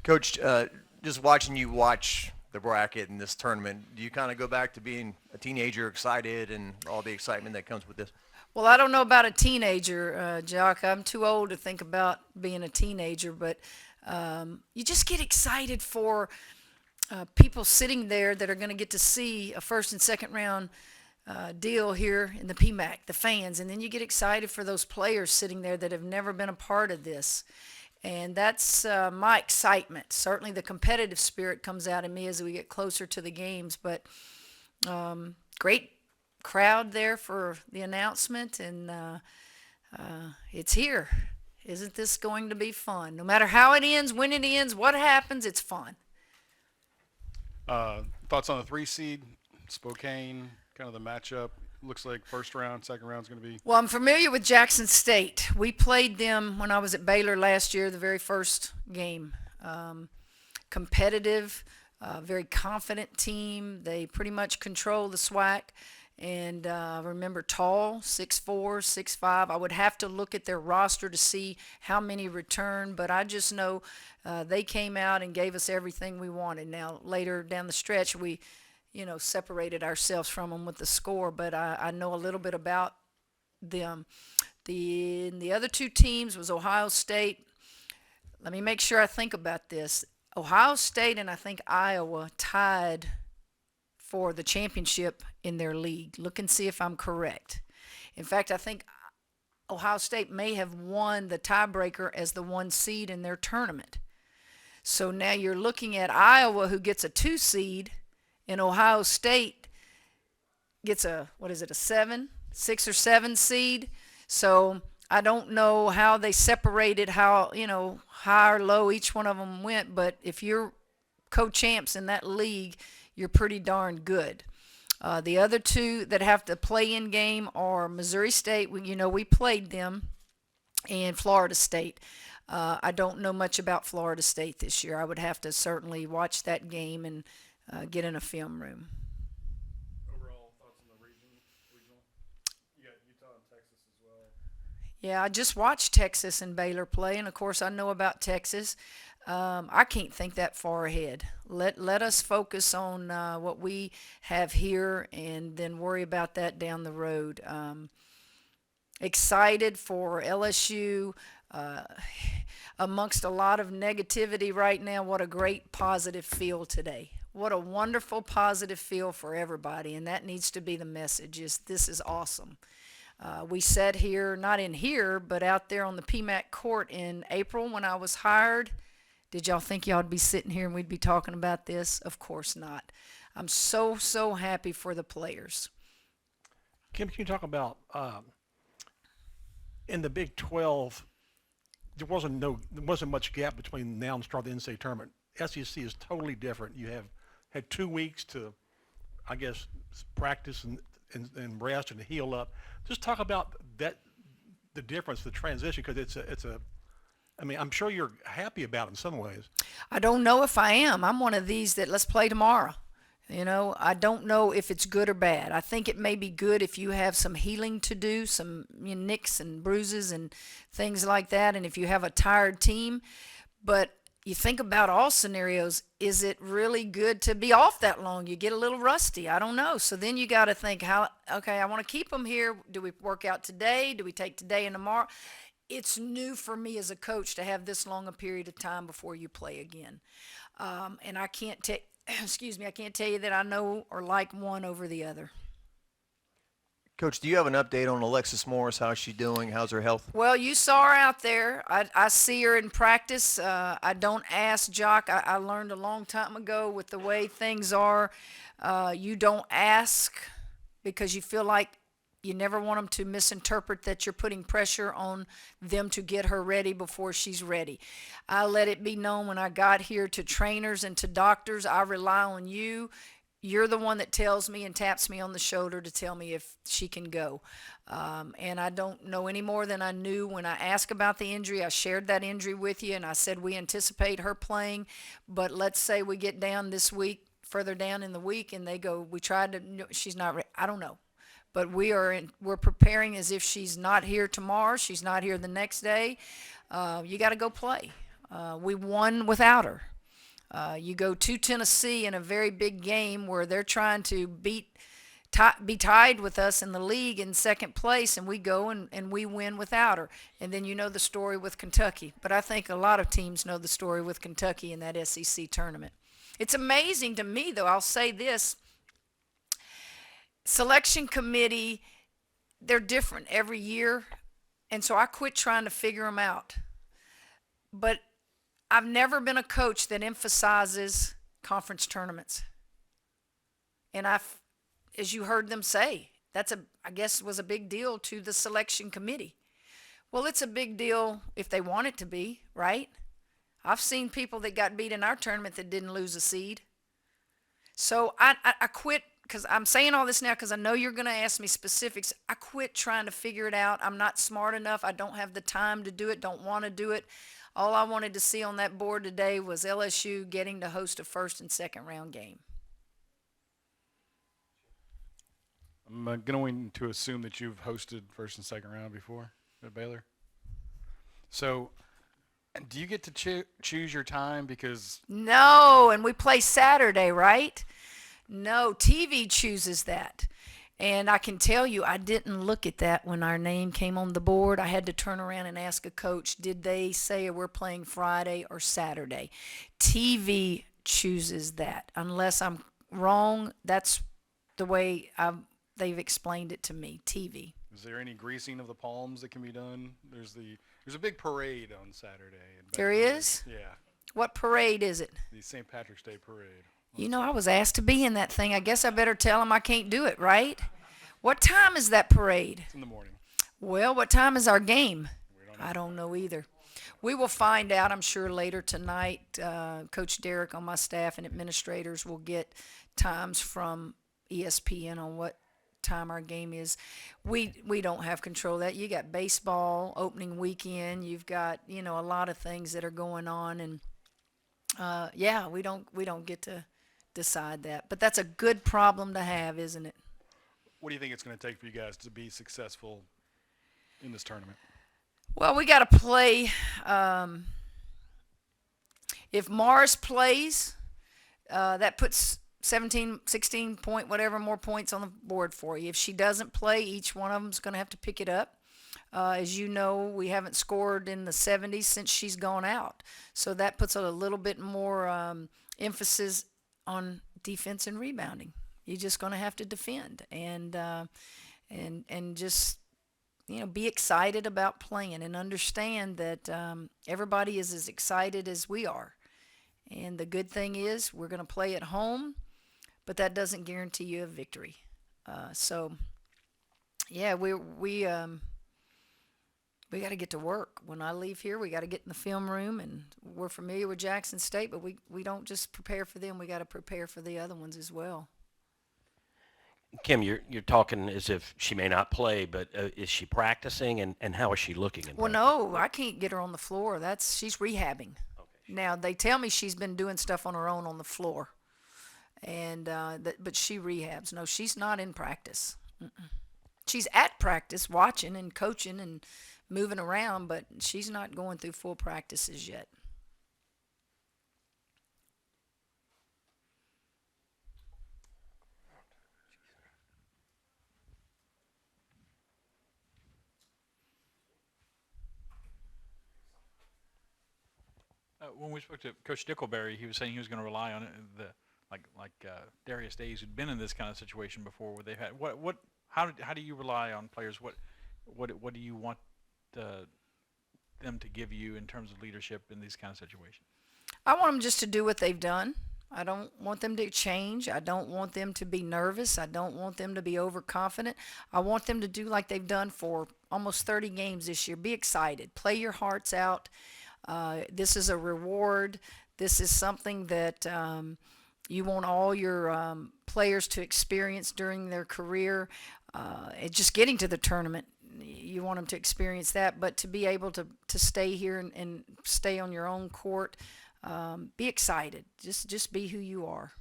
Coach, just watching you watch the bracket in this tournament, do you kind of go back to being a teenager, excited, and all the excitement that comes with this? Well, I don't know about a teenager, Jock. I'm too old to think about being a teenager, but you just get excited for people sitting there that are going to get to see a first and second round deal here in the PMAC, the fans, and then you get excited for those players sitting there that have never been a part of this. And that's my excitement. Certainly, the competitive spirit comes out in me as we get closer to the games. But great crowd there for the announcement, and it's here. Isn't this going to be fun? No matter how it ends, when it ends, what happens, it's fun. Thoughts on the 3 seed, Spokane, kind of the matchup? Looks like first round, second round is going to be. Well, I'm familiar with Jackson State. We played them when I was at Baylor last year, the very first game. Competitive, very confident team. They pretty much control the SWAC. And remember, tall, 6'4", 6'5". I would have to look at their roster to see how many returned, but I just know they came out and gave us everything we wanted. Now, later down the stretch, we separated ourselves from them with the score, but I know a little bit about them. The other two teams was Ohio State. Let me make sure I think about this. Ohio State and I think Iowa tied for the championship in their league. Look and see if I'm correct. In fact, I think Ohio State may have won the tiebreaker as the 1 seed in their tournament. So now you're looking at Iowa, who gets a 2 seed, and Ohio State gets a 6 or 7 seed. So I don't know how they separated, how, high or low each one of them went, but if you're co-champs in that league, you're pretty darn good. The other two that have to play in game are Missouri State. We played them, and Florida State. I don't know much about Florida State this year. I would have to certainly watch that game and get in a film room. Overall thoughts on the regional? You got Utah and Texas as well. Yeah, I just watched Texas and Baylor play, and of course I know about Texas. I can't think that far ahead. Let us focus on what we have here and then worry about that down the road. Excited for LSU. Amongst a lot of negativity right now, what a great positive feel today. What a wonderful positive feel for everybody, and that needs to be the message, is this is awesome. We sat here, not in here, but out there on the PMAC court in April when I was hired. Did y'all think y'all would be sitting here and we'd be talking about this? Of course not. I'm so, so happy for the players. Kim, can you talk about in the Big 12? There wasn't much gap between now and the start of the NCAA tournament. SEC is totally different. You have had 2 weeks to, I guess, practice and rest and heal up. Just talk about that, the difference, the transition, because it's a. I mean, I'm sure you're happy about it in some ways. I don't know if I am. I'm one of these that let's play tomorrow. I don't know if it's good or bad. I think it may be good if you have some healing to do, some nicks and bruises and things like that, and if you have a tired team. But you think about all scenarios, is it really good to be off that long? You get a little rusty. I don't know. So then you got to think, okay, I want to keep them here. Do we work out today? Do we take today and tomorrow? It's new for me as a coach to have this long a period of time before you play again. And I can't I can't tell you that I know or like one over the other. Coach, do you have an update on Alexis Morris? How's she doing? How's her health? Well, you saw her out there. I see her in practice. I don't ask, Jock. I learned a long time ago with the way things are, you don't ask because you feel like you never want them to misinterpret that you're putting pressure on them to get her ready before she's ready. I let it be known when I got here to trainers and to doctors, I rely on you. You're the one that tells me and taps me on the shoulder to tell me if she can go. And I don't know any more than I knew when I asked about the injury. I shared that injury with you, and I said we anticipate her playing. But let's say we get down this week, further down in the week, and they go, we tried to, she's not ready. I don't know. But we're preparing as if she's not here tomorrow. She's not here the next day. You got to go play. We won without her. You go to Tennessee in a very big game where they're trying to be tied with us in the league in second place, and we go and we win without her. And then you know the story with Kentucky. But I think a lot of teams know the story with Kentucky in that SEC tournament. It's amazing to me, though, I'll say this. Selection committee, they're different every year, and so I quit trying to figure them out. But I've never been a coach that emphasizes conference tournaments. And as you heard them say, I guess was a big deal to the selection committee. Well, it's a big deal if they want it to be, right? I've seen people that got beat in our tournament that didn't lose a seed. So I quit, because I'm saying all this now because I know you're going to ask me specifics. I quit trying to figure it out. I'm not smart enough. I don't have the time to do it, don't want to do it. All I wanted to see on that board today was LSU getting to host a first and second round game. I'm going to assume that you've hosted first and second round before at Baylor. So do you get to choose your time? Because No, and we play Saturday, right? No, TV chooses that. And I can tell you, I didn't look at that when our name came on the board. I had to turn around and ask a coach, did they say we're playing Friday or Saturday? TV chooses that. Unless I'm wrong, that's the way they've explained it to me, TV. is there any greasing of the palms that can be done? There's a big parade on Saturday. There is? Yeah, What parade is it? the St. Patrick's Day parade. You know, I was asked to be in that thing. I guess I better tell them I can't do it, right? What time is that parade? It's in the morning. Well, what time is our game? We don't know. I don't know either. We will find out, I'm sure, later tonight. Coach Derek on my staff and administrators will get times from ESPN on what time our game is. We don't have control of that. You got baseball opening weekend. You've got, a lot of things that are going on, and we don't get to decide that. But that's a good problem to have, isn't it? What do you think it's going to take for you guys to be successful in this tournament? Well, we got to play. If Morris plays, that puts 17, 16 point, whatever more points on the board for you. If she doesn't play, each one of them's going to have to pick it up. As you know, we haven't scored in the 70s since she's gone out. So that puts a little bit more emphasis on defense and rebounding. You're just going to have to defend and just be excited about playing and understand that everybody is as excited as we are. And the good thing is we're going to play at home, but that doesn't guarantee you a victory. We got to get to work. When I leave here, we got to get in the film room, and we're familiar with Jackson State, but we don't just prepare for them. We got to prepare for the other ones as well. Kim, you're talking as if she may not play, but is she practicing, and how is she looking? Well, no, I can't get her on the floor. She's rehabbing. Okay. Now, they tell me she's been doing stuff on her own on the floor, and but she rehabs. No, she's not in practice. She's at practice, watching and coaching and moving around, but she's not going through full practices yet. When we spoke to Coach Dickleberry, he was saying he was going to rely on Darius Days, who'd been in this kind of situation before, where they've had how do you rely on players? What do you want them to give you in terms of leadership in these kind of situations? I want them just to do what they've done. I don't want them to change. I don't want them to be nervous. I don't want them to be overconfident. I want them to do like they've done for almost 30 games this year. Be excited. Play your hearts out. This is a reward. This is something that you want all your players to experience during their career. Just getting to the tournament, you want them to experience that, but to be able to stay here and stay on your own court, be excited. Just be who you are.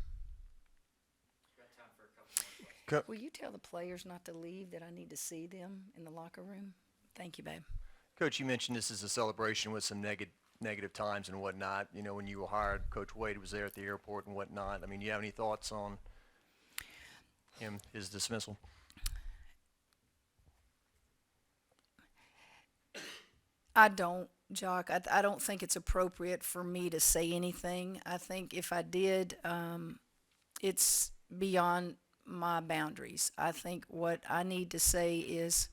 Will you tell the players not to leave, that I need to see them in the locker room? Thank you, babe. Coach, you mentioned this is a celebration with some negative times and whatnot. You know, when you were hired, Coach Wade was there at the airport and whatnot. I mean, you have any thoughts on his dismissal? I don't, Jock. I don't think it's appropriate for me to say anything. I think if I did, it's beyond my boundaries. I think what I need to say is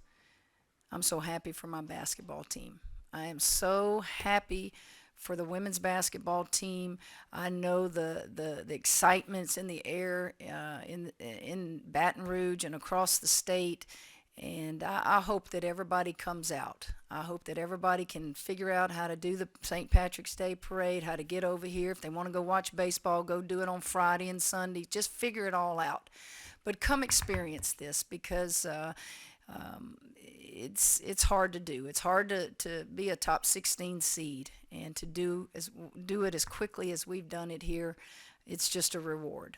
I'm so happy for my basketball team. I am so happy for the women's basketball team. I know the excitement's in the air in Baton Rouge and across the state. And I hope that everybody comes out. I hope that everybody can figure out how to do the St. Patrick's Day parade, how to get over here. If they want to go watch baseball, go do it on Friday and Sunday. Just figure it all out. But come experience this, because it's hard to do. It's hard to be a top 16 seed, and to do it as quickly as we've done it here. It's just a reward.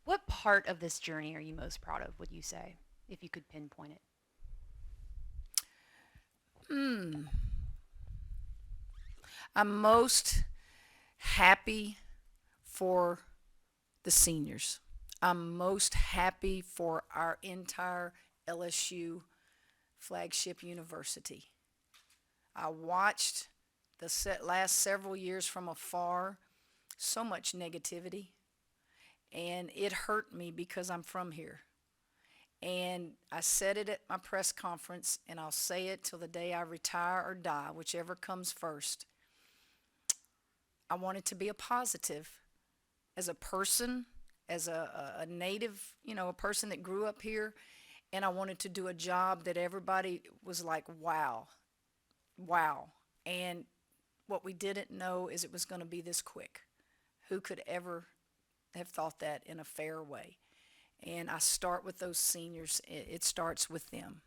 What part of this journey are you most proud of, would you say, if you could pinpoint it? I'm most happy for the seniors. I'm most happy for our entire LSU flagship university. I watched the last several years from afar, so much negativity, and it hurt me because I'm from here. And I said it at my press conference, and I'll say it till the day I retire or die, whichever comes first. I want it to be a positive. As a person, as a native, a person that grew up here, and I wanted to do a job that everybody was like, wow, wow. And what we didn't know is it was going to be this quick. Who could ever have thought that in a fair way? And I start with those seniors. It starts with them.